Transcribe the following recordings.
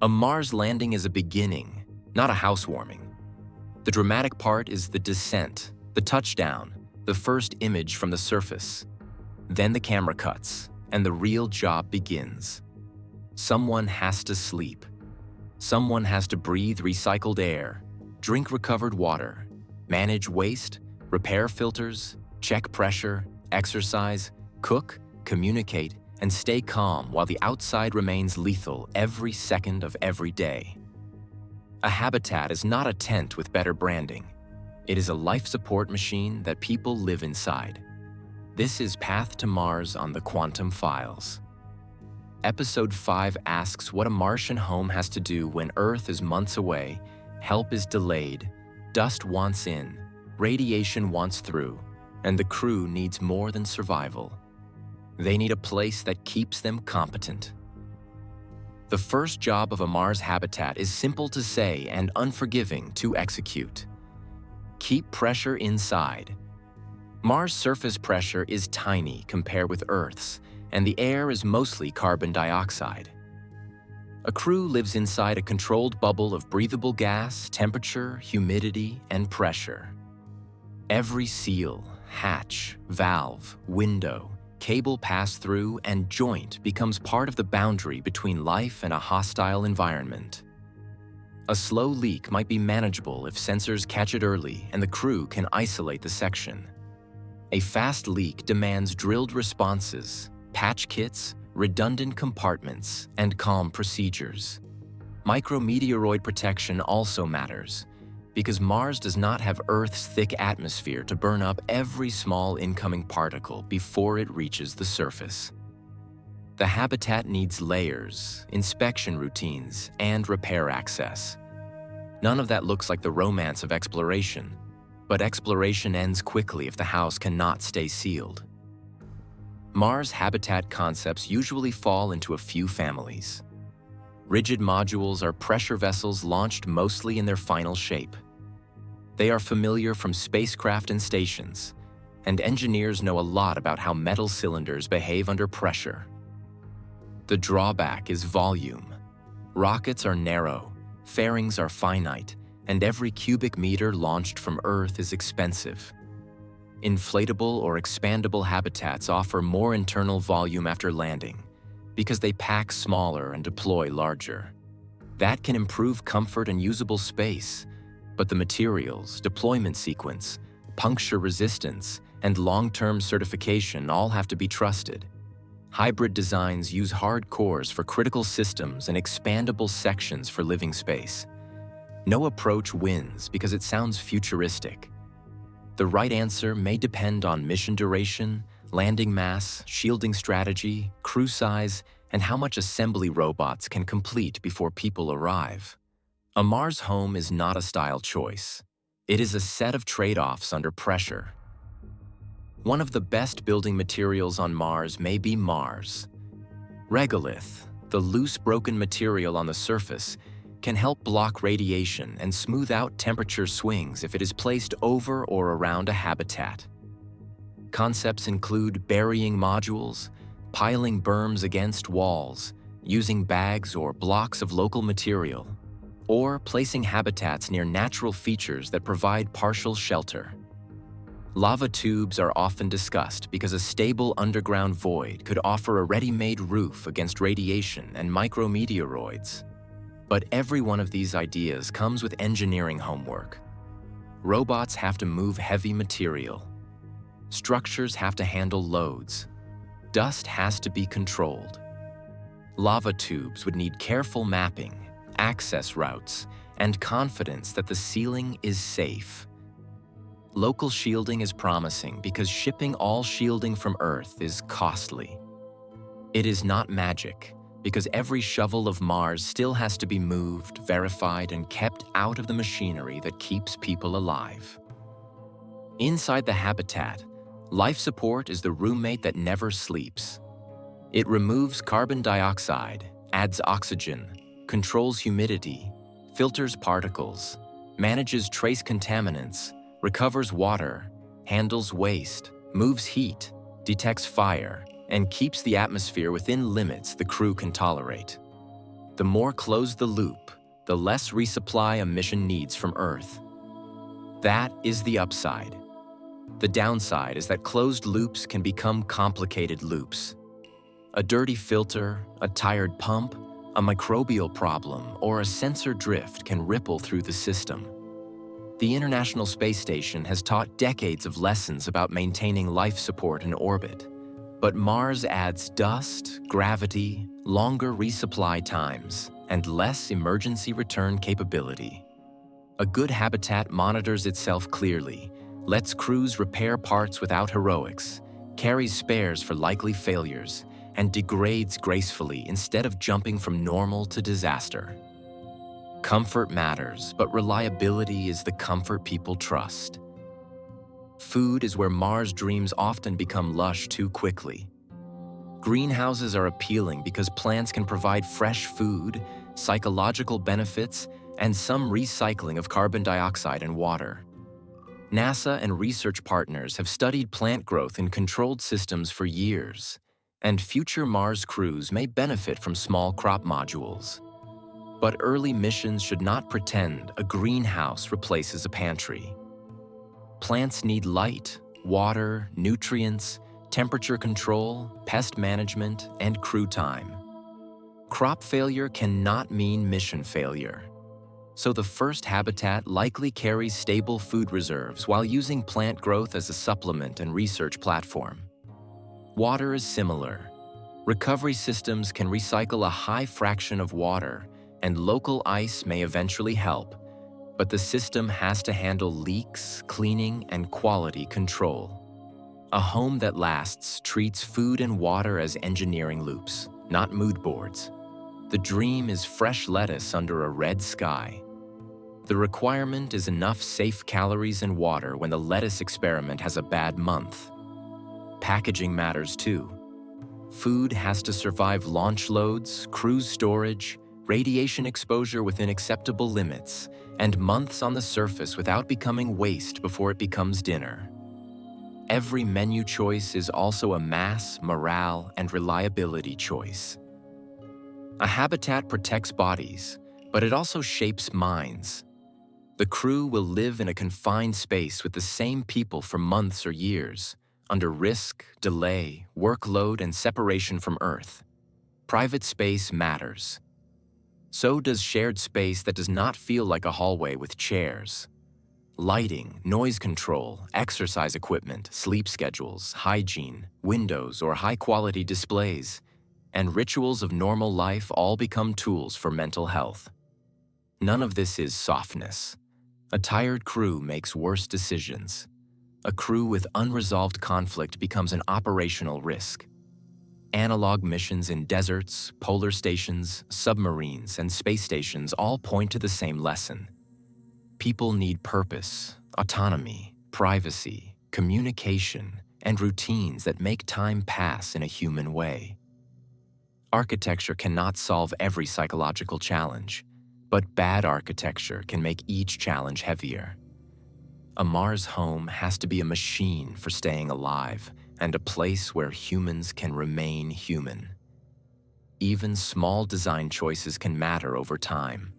A Mars landing is a beginning, not a housewarming. The dramatic part is the descent, the touchdown, the first image from the surface. Then the camera cuts, and the real job begins. Someone has to sleep. Someone has to breathe recycled air, drink recovered water, manage waste, repair filters, check pressure, exercise, cook, communicate, and stay calm while the outside remains lethal every second of every day. A habitat is not a tent with better branding. It is a life support machine that people live inside. This is Path to Mars on the Quantum Files. Episode 5 asks what a Martian home has to do when Earth is months away, help is delayed, dust wants in, radiation wants through, and the crew needs more than survival. They need a place that keeps them competent. The first job of a Mars habitat is simple to say and unforgiving to execute. Keep pressure inside. Mars' surface pressure is tiny compared with Earth's, and the air is mostly carbon dioxide. A crew lives inside a controlled bubble of breathable gas, temperature, humidity, and pressure. Every seal, hatch, valve, window, cable pass-through, and joint becomes part of the boundary between life and a hostile environment. A slow leak might be manageable if sensors catch it early and the crew can isolate the section. A fast leak demands drilled responses, patch kits, redundant compartments, and calm procedures. Micrometeoroid protection also matters, because Mars does not have Earth's thick atmosphere to burn up every small incoming particle before it reaches the surface. The habitat needs layers, inspection routines, and repair access. None of that looks like the romance of exploration, but exploration ends quickly if the house cannot stay sealed. Mars habitat concepts usually fall into a few families. Rigid modules are pressure vessels launched mostly in their final shape. They are familiar from spacecraft and stations, and engineers know a lot about how metal cylinders behave under pressure. The drawback is volume. Rockets are narrow, fairings are finite, and every cubic meter launched from Earth is expensive. Inflatable or expandable habitats offer more internal volume after landing because they pack smaller and deploy larger. That can improve comfort and usable space, but the materials, deployment sequence, puncture resistance, and long-term certification all have to be trusted. Hybrid designs use hard cores for critical systems and expandable sections for living space. No approach wins because it sounds futuristic. The right answer may depend on mission duration, landing mass, shielding strategy, crew size, and how much assembly robots can complete before people arrive. A Mars home is not a style choice. It is a set of trade-offs under pressure. One of the best building materials on Mars may be Mars. Regolith, the loose broken material on the surface, can help block radiation and smooth out temperature swings if it is placed over or around a habitat. Concepts include burying modules, piling berms against walls, using bags or blocks of local material, or placing habitats near natural features that provide partial shelter. Lava tubes are often discussed because a stable underground void could offer a ready-made roof against radiation and micrometeoroids. But every one of these ideas comes with engineering homework. Robots have to move heavy material. Structures have to handle loads. Dust has to be controlled. Lava tubes would need careful mapping, access routes, and confidence that the ceiling is safe. Local shielding is promising because shipping all shielding from Earth is costly. It is not magic, because every shovel of Mars still has to be moved, verified, and kept out of the machinery that keeps people alive. Inside the habitat, life support is the roommate that never sleeps. It removes carbon dioxide, adds oxygen, controls humidity, filters particles, manages trace contaminants, recovers water, handles waste, moves heat, detects fire, and keeps the atmosphere within limits the crew can tolerate. The more closed the loop, the less resupply a mission needs from Earth. That is the upside. The downside is that closed loops can become complicated loops. A dirty filter, a tired pump, a microbial problem, or a sensor drift can ripple through the system. The International Space Station has taught decades of lessons about maintaining life support in orbit. But Mars adds dust, gravity, longer resupply times, and less emergency return capability. A good habitat monitors itself clearly, lets crews repair parts without heroics, carries spares for likely failures, and degrades gracefully instead of jumping from normal to disaster. Comfort matters, but reliability is the comfort people trust. Food is where Mars dreams often become lush too quickly. Greenhouses are appealing because plants can provide fresh food, psychological benefits, and some recycling of carbon dioxide and water. NASA and research partners have studied plant growth in controlled systems for years, and future Mars crews may benefit from small crop modules. But early missions should not pretend a greenhouse replaces a pantry. Plants need light, water, nutrients, temperature control, pest management, and crew time. Crop failure cannot mean mission failure. So the first habitat likely carries stable food reserves while using plant growth as a supplement and research platform. Water is similar. Recovery systems can recycle a high fraction of water, and local ice may eventually help, but the system has to handle leaks, cleaning, and quality control. A home that lasts treats food and water as engineering loops, not mood boards. The dream is fresh lettuce under a red sky. The requirement is enough safe calories and water when the lettuce experiment has a bad month. Packaging matters too. Food has to survive launch loads, cruise storage, radiation exposure within acceptable limits, and months on the surface without becoming waste before it becomes dinner. Every menu choice is also a mass, morale, and reliability choice. A habitat protects bodies, but it also shapes minds. The crew will live in a confined space with the same people for months or years, under risk, delay, workload, and separation from Earth. Private space matters. So does shared space that does not feel like a hallway with chairs. Lighting, noise control, exercise equipment, sleep schedules, hygiene, windows, or high-quality displays, and rituals of normal life all become tools for mental health. None of this is softness. A tired crew makes worse decisions. A crew with unresolved conflict becomes an operational risk. Analog missions in deserts, polar stations, submarines, and space stations all point to the same lesson. People need purpose, autonomy, privacy, communication, and routines that make time pass in a human way. Architecture cannot solve every psychological challenge, but bad architecture can make each challenge heavier. A Mars home has to be a machine for staying alive, and a place where humans can remain human. Even small design choices can matter over time.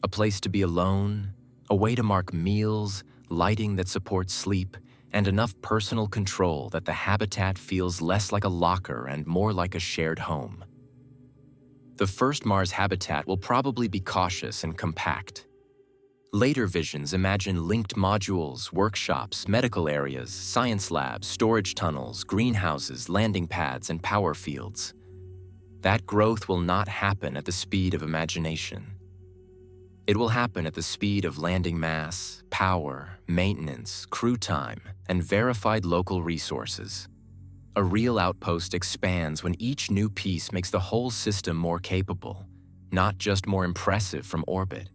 A place to be alone, a way to mark meals, lighting that supports sleep, and enough personal control that the habitat feels less like a locker and more like a shared home. The first Mars habitat will probably be cautious and compact. Later visions imagine linked modules, workshops, medical areas, science labs, storage tunnels, greenhouses, landing pads, and power fields. That growth will not happen at the speed of imagination. It will happen at the speed of landing mass, power, maintenance, crew time, and verified local resources. A real outpost expands when each new piece makes the whole system more capable, not just more impressive from orbit.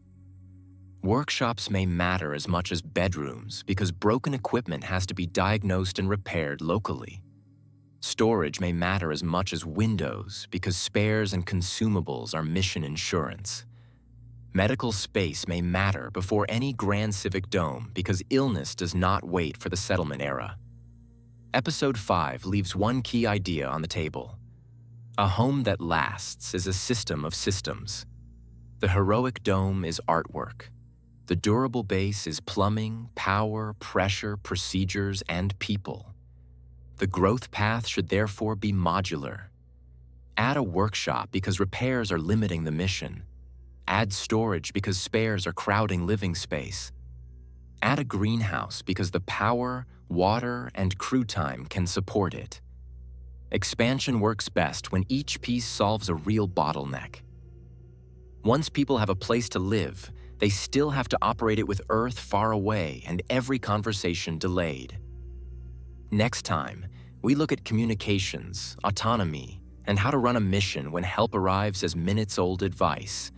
Workshops may matter as much as bedrooms because broken equipment has to be diagnosed and repaired locally. Storage may matter as much as windows because spares and consumables are mission insurance. Medical space may matter before any grand civic dome because illness does not wait for the settlement era. Episode 5 leaves one key idea on the table. A home that lasts is a system of systems. The heroic dome is artwork. The durable base is plumbing, power, pressure, procedures, and people. The growth path should therefore be modular. Add a workshop because repairs are limiting the mission. Add storage because spares are crowding living space. Add a greenhouse because the power, water, and crew time can support it. Expansion works best when each piece solves a real bottleneck. Once people have a place to live, they still have to operate it with Earth far away and every conversation delayed. Next time, we look at communications, autonomy, and how to run a mission when help arrives as minutes-old advice.